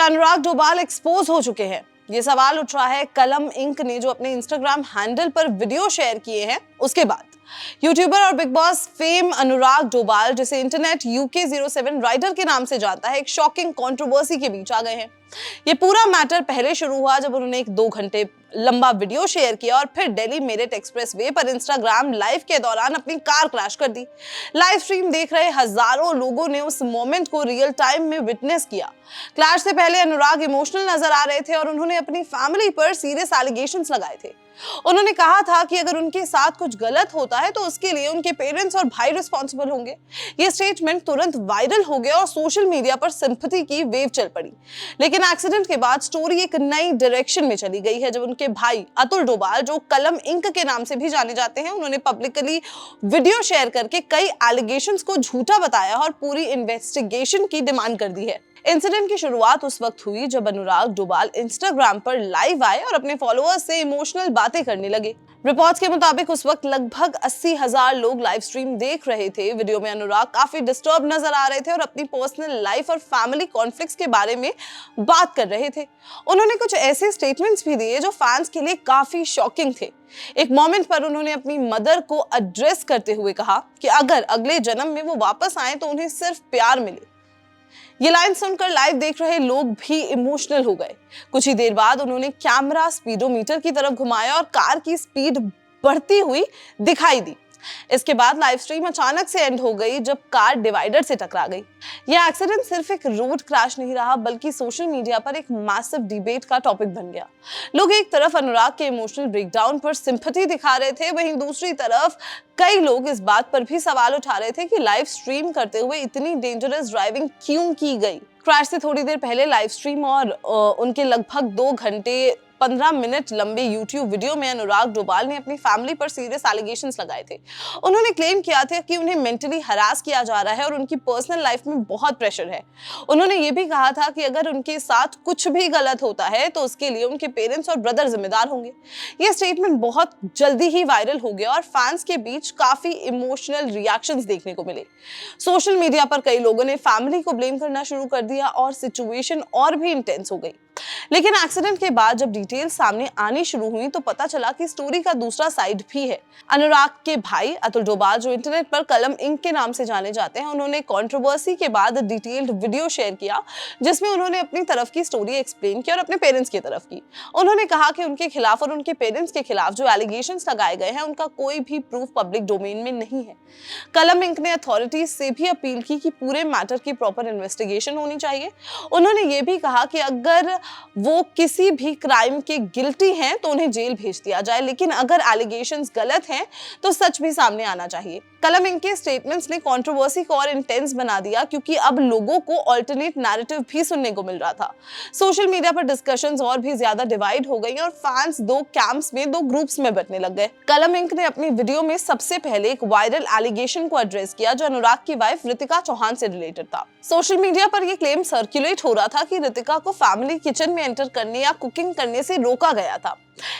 क्या अनुराग डोभाल एक्सपोज हो चुके हैं? ये सवाल उठ रहा है कलम इंक ने जो अपने इंस्टाग्राम हैंडल पर वीडियो शेयर किए हैं उसके बाद। यूट्यूबर और बिग बॉस फेम अनुराग डोभाल, जिसे इंटरनेट UK07 राइडर के नाम से जानता है, एक शॉकिंग कंट्रोवर्सी के बीच आ गए हैं। ये पूरा मैटर पहले शुरू हुआ जब उन्होंने एक 2 घंटे लंबा वीडियो शेयर किया और फिर दिल्ली मेरठ एक्सप्रेसवे पर इंस्टाग्राम लाइव के दौरान अपनी कार क्रैश कर दी। लाइव स्ट्रीम देख रहे हजारों लोगों ने उस मोमेंट को रियल टाइम में विटनेस किया। क्लैश से पहले अनुराग इमोशनल नजर आ रहे थे और उन्होंने अपनी फैमिली पर सीरियस एलिगेशंस लगाए थे। उन्होंने कहा था कि अगर उनके साथ कुछ गलत होता है तो उसके लिए उनके पेरेंट्स और भाई रिस्पॉन्सिबल होंगे। ये स्टेटमेंट तुरंत वायरल हो गया और सोशल मीडिया पर सिंपैथी की वेव चल पड़ी। लेकिन एक्सीडेंट के बाद स्टोरी एक नई डायरेक्शन में चली गई है जब उनके भाई अतुल डोभाल, जो कलम इंक के नाम से भी जाने जाते हैं, उन्होंने पब्लिकली वीडियो शेयर करके कई एलिगेशंस को झूठा बताया और पूरी इन्वेस्टिगेशन की डिमांड कर दी है। इंसिडेंट की शुरुआत उस वक्त हुई जब अनुराग डोभाल इंस्टाग्राम पर लाइव आए और अपने फॉलोअर्स से इमोशनल बातें करने लगे। रिपोर्ट्स के मुताबिक उस वक्त लगभग 80,000 लोग लाइव स्ट्रीम देख रहे थे। वीडियो में अनुराग काफी डिस्टर्ब नजर आ रहे थे और अपनी पर्सनल लाइफ और फैमिली कॉन्फ्लिक्ट्स के बारे में बात कर रहे थे। उन्होंने कुछ ऐसे स्टेटमेंट्स भी दिए जो फैंस के लिए काफी शॉकिंग थे। एक मोमेंट पर उन्होंने अपनी मदर को एड्रेस करते हुए कहा कि अगर अगले जन्म में वो वापस आए तो उन्हें सिर्फ प्यार मिले। ये लाइन सुनकर लाइव देख रहे लोग भी इमोशनल हो गए। कुछ ही देर बाद उन्होंने कैमरा स्पीडोमीटर की तरफ घुमाया और कार की स्पीड बढ़ती हुई दिखाई दी। इसके बाद लाइव स्ट्रीम अचानक से एंड हो गई जब कार डिवाइडर से टकरा गई। यह एक्सीडेंट सिर्फ एक रोड क्रैश नहीं रहा बल्कि सोशल मीडिया पर एक मैसिव डिबेट का टॉपिक बन गया। लोग एक तरफ अनुराग के इमोशनल ब्रेकडाउन पर सिंपैथी दिखा रहे थे, वहीं दूसरी तरफ कई लोग इस बात पर भी सवाल उठा रहे थे कि लाइव स्ट्रीम करते हुए इतनी डेंजरस ड्राइविंग क्यों की गई। क्रैश से थोड़ी देर पहले लाइव स्ट्रीम और उनके लगभग 2 घंटे 15 मिनट लंबे YouTube वीडियो में अनुराग डोभाल ने अपनी फैमिली पर सीरियस एलिगेशंस लगाए थे। उन्होंने क्लेम किया था कि उन्हें मेंटली हरास किया जा रहा है और उनकी पर्सनल लाइफ में बहुत प्रेशर है। उन्होंने ये भी कहा था कि अगर उनके साथ कुछ भी गलत होता है तो उसके लिए उनके पेरेंट्स और ब्रदर जिम्मेदार होंगे। ये स्टेटमेंट बहुत जल्दी ही वायरल हो गया और फैंस के बीच काफी इमोशनल रिएक्शंस देखने को मिले। सोशल मीडिया पर कई लोगों ने फैमिली को ब्लेम करना शुरू कर दिया और सिचुएशन और भी इंटेंस हो गई। लेकिन एक्सीडेंट के बाद जब डिटेल्स सामने आनी शुरू हुई तो पता चला कि स्टोरी का दूसरा साइड भी है। अनुराग के भाई अतुल डोभाल, जो इंटरनेट पर कलम इंक के नाम से जाने जाते हैं, उन्होंने कंट्रोवर्सी के बाद डिटेल्ड वीडियो शेयर किया जिसमें उन्होंने अपनी तरफ की स्टोरी एक्सप्लेन की और अपने पेरेंट्स की तरफ की। उन्होंने कहा कि उनके खिलाफ और उनके पेरेंट्स के खिलाफ जो एलिगेशंस लगाए गए हैं उनका कोई भी प्रूफ पब्लिक डोमेन में नहीं है। कलम इंक ने अथॉरिटीज से भी अपील की कि पूरे मैटर की प्रॉपर इन्वेस्टिगेशन होनी चाहिए। उन्होंने ये भी कहा कि अगर वो किसी भी क्राइम के गिल्टी हैं तो उन्हें जेल भेज दिया जाए, लेकिन अगर एलिगेशंस गलत हैं तो सच भी सामने आना चाहिए। कलम इंक के स्टेटमेंट्स ने कंट्रोवर्सी को और इंटेंस बना दिया क्योंकि अब लोगों को अल्टरनेट नैरेटिव भी सुनने को मिल रहा था। सोशल मीडिया पर डिस्कशंस और भी ज्यादा डिवाइड हो गई और फैंस 2 कैंप्स में 2 ग्रुप्स में बंटने लग गए। कलम इंक ने अपनी वीडियो में सबसे पहले एक वायरल एलिगेशन को एड्रेस किया जो अनुराग की वाइफ रितिका चौहान से रिलेटेड था। सोशल मीडिया पर यह क्लेम सर्कुलेट हो रहा था कि रितिका को फैमिली किचन में एंटर करने या कुकिंग करने से रोका गया था।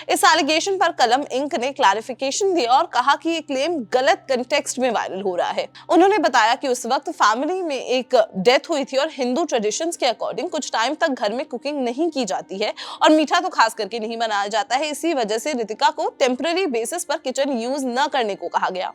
इस एलिगेशन पर कलम इंक ने क्लैरिफिकेशन दिया और कहा कि ये क्लेम गलत कंटेक्स्ट में वायरल हो रहा है। उन्होंने बताया कि उस वक्त फैमिली में एक डेथ हुई थी और हिंदू ट्रेडिशंस के अकॉर्डिंग कुछ टाइम तक घर में कुकिंग नहीं की जाती है और मीठा तो खास करके नहीं बनाया जाता है। इसी वजह से रितिका को टेम्पररी बेसिस पर किचन यूज न करने को कहा गया।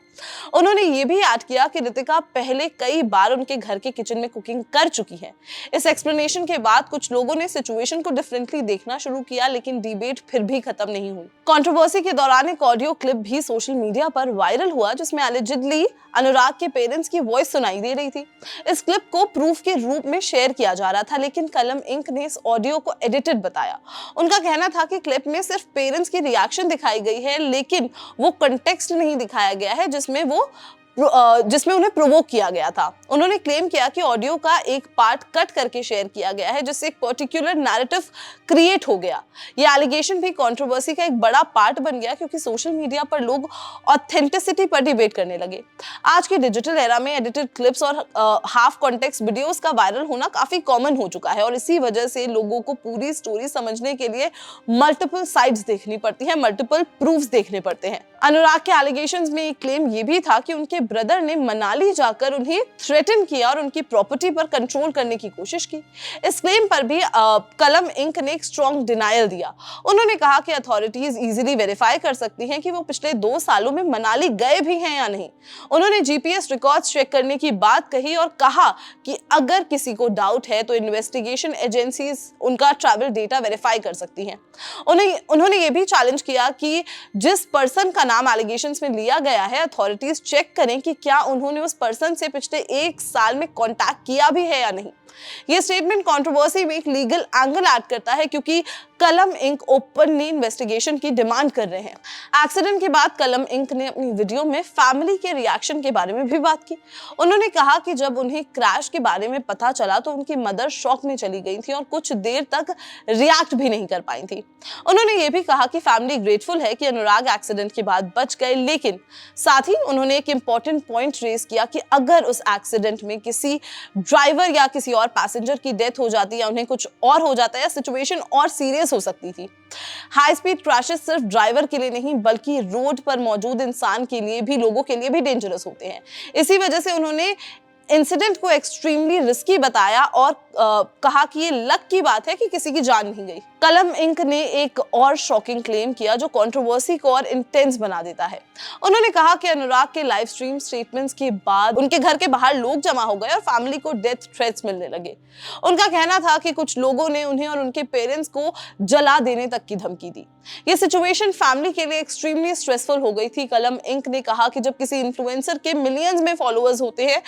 उन्होंने ये भी ऐड किया कि रितिका पहले कई बार उनके घर के किचन में कुकिंग कर चुकी है। इस एक्सप्लेनेशन के बाद कुछ लोगों ने सिचुएशन को डिफरेंटली देखना शुरू किया, लेकिन डिबेट फिर भी खत्म नहीं हुई। कंट्रोवर्सी के दौरान एक ऑडियो क्लिप भी सोशल मीडिया पर वायरल हुआ जिसमें एलिजिडली अनुराग के पेरेंट्स की वॉइस सुनाई दे रही थी। इस क्लिप को प्रूफ के रूप में शेयर किया जा रहा था, लेकिन कलम इंक ने इस ऑडियो को एडिटेड बताया। उनका कहना था कि क्लिप में सिर्फ पेरेंट्स की रिएक्शन दिखाई गई है, लेकिन वो कंटेक्स्ट नहीं दिखाया गया है जिसमें उन्हें प्रोवोक किया गया था। उन्होंने क्लेम किया कि ऑडियो का एक पार्ट कट करके शेयर किया गया है जिससे एक पर्टिकुलर नैरेटिव क्रिएट हो गया। ये एलिगेशन भी कंट्रोवर्सी का एक बड़ा पार्ट बन गया क्योंकि सोशल मीडिया पर लोग ऑथेंटिसिटी पर डिबेट करने लगे। आज के डिजिटल एरा में एडिटेड क्लिप्स और हाफ कॉन्टेक्स्ट वीडियोस का वायरल होना काफी कॉमन हो चुका है और इसी वजह से लोगों को पूरी स्टोरी समझने के लिए मल्टीपल साइड्स देखनी पड़ती है, मल्टीपल प्रूफ्स देखने पड़ते हैं। अनुराग के एलिगेशंस में एक क्लेम ये भी था कि उनके ब्रदर ने मनाली जाकर उन्हें थ्रेटन किया और उनकी प्रॉपर्टी पर कंट्रोल करने की कोशिश की। इस क्लेम पर भी कलम इंक ने एक स्ट्रॉन्ग डिनायल दिया। उन्होंने कहा कि अथॉरिटीज इजीली वेरीफाई कर सकती हैं कि वो पिछले 2 सालों में मनाली गए भी हैं या नहीं। उन्होंने जीपीएस रिकॉर्ड्स चेक करने की बात कही और कहा कि अगर किसी को डाउट है तो इन्वेस्टिगेशन एजेंसीज उनका ट्रैवल डेटा वेरीफाई कर सकती हैं। उन्होंने ये भी चैलेंज किया कि जिस पर्सन का नाम एलिगेशंस में लिया गया है, अथॉरिटीज चेक करें कि क्या उन्होंने उस पर्सन से पिछले 1 साल में कांटेक्ट किया भी है या नहीं। ये स्टेटमेंट कंट्रोवर्सी में एक लीगल एंगल ऐड करता है क्योंकि कलम इंक ओपनली इन्वेस्टिगेशन की डिमांड कर रहे हैं। एक्सीडेंट के बाद कलम इंक ने अपनी वीडियो में फैमिली के रिएक्शन के बारे में भी बात की। उन्होंने कहा कि जब उन्हें क्रैश के बारे में पता चला तो उनकी मदर शॉक में चली गई थी और कुछ देर तक रिएक्ट भी नहीं कर पाई थी। उन्होंने ये भी कहा कि फैमिली ग्रेटफुल है कि अनुराग एक्सीडेंट के बाद बच गए, लेकिन साथ ही उन्होंने एक इंपॉर्टेंट पॉइंट रेज किया कि अगर उस एक्सीडेंट में किसी ड्राइवर या किसी और पैसेंजर की डेथ हो जाती या उन्हें कुछ और हो जाता या सिचुएशन और सीरियस हो सकती थी। हाई स्पीड क्रैशेस सिर्फ ड्राइवर के लिए नहीं बल्कि रोड पर मौजूद इंसान के लिए भी, लोगों के लिए भी डेंजरस होते हैं। इसी वजह से उन्होंने इंसिडेंट को एक्सट्रीमली रिस्की बताया और कहा कि ये लक की बात है कि किसी की जान नहीं गई। कलम इंक ने एक और शॉकिंग क्लेम किया जो कंट्रोवर्सी को और इंटेंस बना देता है। उन्होंने कहा कि अनुराग के लाइव स्ट्रीम स्टेटमेंट्स के बाद उनके घर के बाहर लोग जमा हो गए और फैमिली को डेथ थ्रेट्स मिलने लगे। उनका कहना था कि कुछ लोगों ने उन्हें और उनके पेरेंट्स को जला देने तक की धमकी दी। ये सिचुएशन फैमिली के लिए एक्सट्रीमली स्ट्रेसफुल हो गई थी। कलम इंक ने कहा कि जब किसी इन्फ्लुएंसर के मिलियंस में फॉलोअर्स होते हैं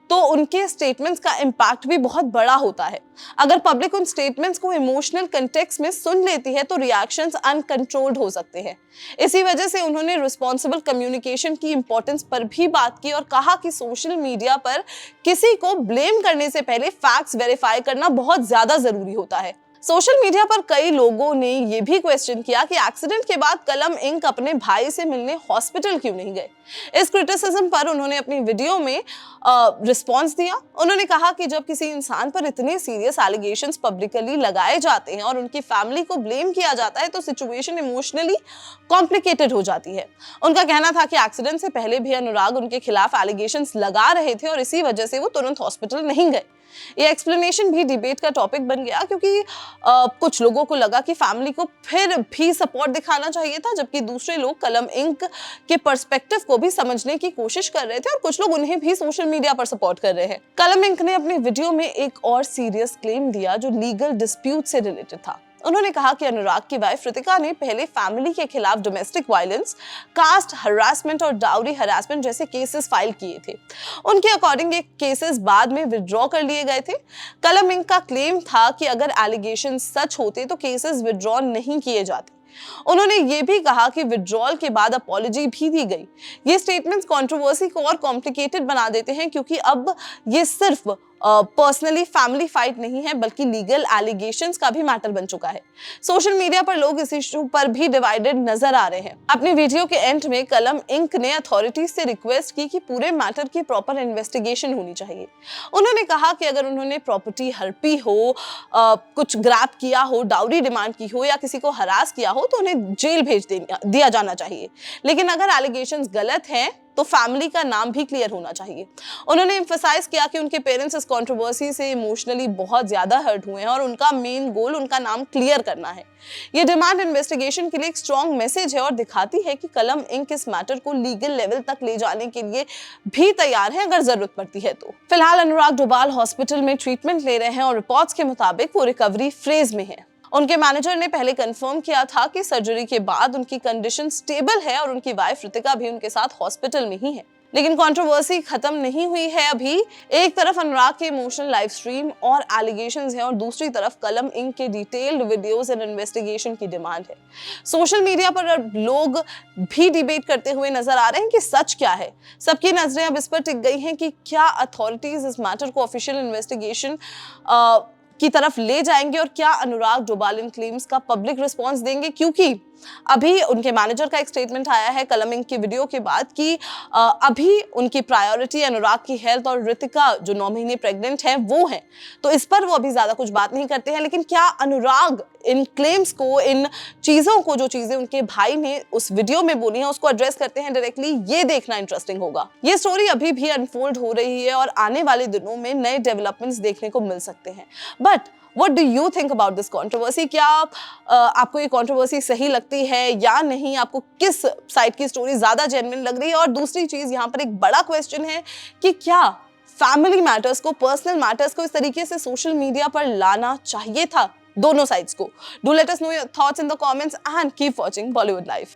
तो उनके स्टेटमेंट्स का इम्पैक्ट भी बहुत बड़ा होता है। अगर पब्लिक उन स्टेटमेंट्स को इमोशनल कंटेक्स्ट में सुन लेती है तो रिएक्शंस अनकंट्रोल्ड हो सकते हैं। इसी वजह से उन्होंने रिस्पॉन्सिबल कम्युनिकेशन की इंपॉर्टेंस पर भी बात की और कहा कि सोशल मीडिया पर किसी को ब्लेम करने से पहले फैक्ट्स वेरीफाई करना बहुत ज्यादा जरूरी होता है। सोशल मीडिया पर कई लोगों ने यह भी क्वेश्चन किया कि एक्सीडेंट के बाद कलम इंक अपने भाई से मिलने हॉस्पिटल क्यों नहीं गए। इस क्रिटिसिज्म पर उन्होंने अपनी वीडियो में रिस्पॉन्स दिया। उन्होंने कहा कि जब किसी इंसान पर इतने सीरियस एलिगेशंस पब्लिकली लगाए जाते हैं और उनकी फैमिली को ब्लेम किया जाता है तो सिचुएशन इमोशनली कॉम्प्लिकेटेड हो जाती है। उनका कहना था कि एक्सीडेंट से पहले भी अनुराग उनके खिलाफ एलिगेशंस लगा रहे थे और इसी वजह से वो तुरंत हॉस्पिटल नहीं गए। ये एक्सप्लेनेशन भी डिबेट का टॉपिक बन गया क्योंकि कुछ लोगों को लगा कि फैमिली को फिर भी सपोर्ट दिखाना चाहिए था, जबकि दूसरे लोग कलम इंक के पर्सपेक्टिव को भी समझने की कोशिश कर रहे थे और कुछ लोग उन्हें भी सोशल मीडिया पर सपोर्ट कर रहे हैं। कलम इंक ने अपनी वीडियो में एक और सीरियस क्लेम दिया जो लीगल डिस्प्यूट से रिलेटेड था। उन्होंने कहा कि अनुराग की वाइफ रितिका ने पहले फैमिली के खिलाफ डोमेस्टिक वायलेंस, कास्ट हरासमेंट और डाउरी हरासमेंट जैसे केसेस फाइल किए थे। उनके अकॉर्डिंग ये केसेस बाद में विड्रॉ कर लिए गए थे। कलम इंक का क्लेम था कि अगर एलिगेशन सच होते तो केसेस विड्रॉ नहीं किए जाते। उन्होंने ये भी कहा कि विड्रॉल के बाद अपॉलॉजी भी दी गई। ये स्टेटमेंट्स कंट्रोवर्सी को और कॉम्प्लिकेटेड बना देते हैं क्योंकि अब ये सिर्फ पर्सनली फैमिली फाइट नहीं है बल्कि लीगल एलिगेशंस का भी मैटर बन चुका है। सोशल मीडिया पर लोग इस इशू पर भी डिवाइडेड नजर आ रहे हैं। अपनी वीडियो के एंड में कलम इंक ने अथॉरिटीज से रिक्वेस्ट की कि पूरे मैटर की प्रॉपर इन्वेस्टिगेशन होनी चाहिए। उन्होंने कहा कि अगर उन्होंने प्रॉपर्टी हड़पी हो, कुछ ग्रैब किया हो, डाउरी डिमांड की हो या किसी को हरास किया हो तो उन्हें जेल भेज दिया जाना चाहिए। लेकिन अगर एलिगेशंस गलत हैं तो फैमिली का नाम भी क्लियर होना चाहिए। उन्होंने एम्फसाइज किया कि उनके पेरेंट्स इस कंट्रोवर्सी से इमोशनली बहुत ज्यादा हर्ट हुए हैं और उनका मेन गोल उनका नाम क्लियर करना है। ये डिमांड इन्वेस्टिगेशन के लिए एक स्ट्रॉन्ग मैसेज है और दिखाती है कि कलम इंक इस मैटर को लीगल लेवल तक ले जाने के लिए भी तैयार है अगर जरूरत पड़ती है तो। फिलहाल अनुराग डोभाल हॉस्पिटल में ट्रीटमेंट ले रहे हैं और रिपोर्ट्स के मुताबिक वो रिकवरी फेज में है। उनके मैनेजर ने पहले कंफर्म किया था कि सर्जरी के बाद उनकी कंडीशन स्टेबल है और उनकी वाइफ रितिका भी उनके साथ हॉस्पिटल में ही है। लेकिन कंट्रोवर्सी खत्म नहीं हुई है अभी। एक तरफ अनुराग के इमोशनल लाइव स्ट्रीम और एलिगेशंस हैं और दूसरी तरफ कलम इंक के डिटेल्ड वीडियोस एंड इन्वेस्टिगेशन की डिमांड है। सोशल मीडिया पर अब लोग भी डिबेट करते हुए नजर आ रहे हैं कि सच क्या है। सबकी नजरें अब इस पर टिक गई हैं कि क्या अथॉरिटीज इस मैटर को ऑफिशियल इन्वेस्टिगेशन की तरफ ले जाएंगे और क्या अनुराग डोभाल इन क्लेम्स का पब्लिक रिस्पांस देंगे, क्योंकि अभी उनके मैनेजर का एक स्टेटमेंट आया है कलम इंक की वीडियो के बाद कि अभी उनकी प्रायोरिटी अनुराग की हेल्थ और ऋतिका जो 9 महीने प्रेग्नेंट है वो है, तो इस पर वो अभी ज्यादा कुछ बात नहीं करते हैं। लेकिन क्या अनुराग इन क्लेम्स को, इन चीजों को, जो चीजें उनके भाई ने उस वीडियो में बोली हैं उसको एड्रेस करते हैं डायरेक्टली, ये देखना इंटरेस्टिंग होगा। ये स्टोरी अभी भी अनफोल्ड हो रही है और आने वाले दिनों में नए डेवलपमेंट्स देखने को मिल सकते हैं। But What do you think about this controversy? क्या आपको ये कंट्रोवर्सी सही लगती है या नहीं? आपको किस साइड की स्टोरी ज्यादा जेन्युइन लग रही है? और दूसरी चीज, यहाँ पर एक बड़ा क्वेश्चन है कि क्या फैमिली मैटर्स को, पर्सनल मैटर्स को इस तरीके से सोशल मीडिया पर लाना चाहिए था दोनों साइड्स को? Do let us know your thoughts in the comments and keep watching Bollywood live.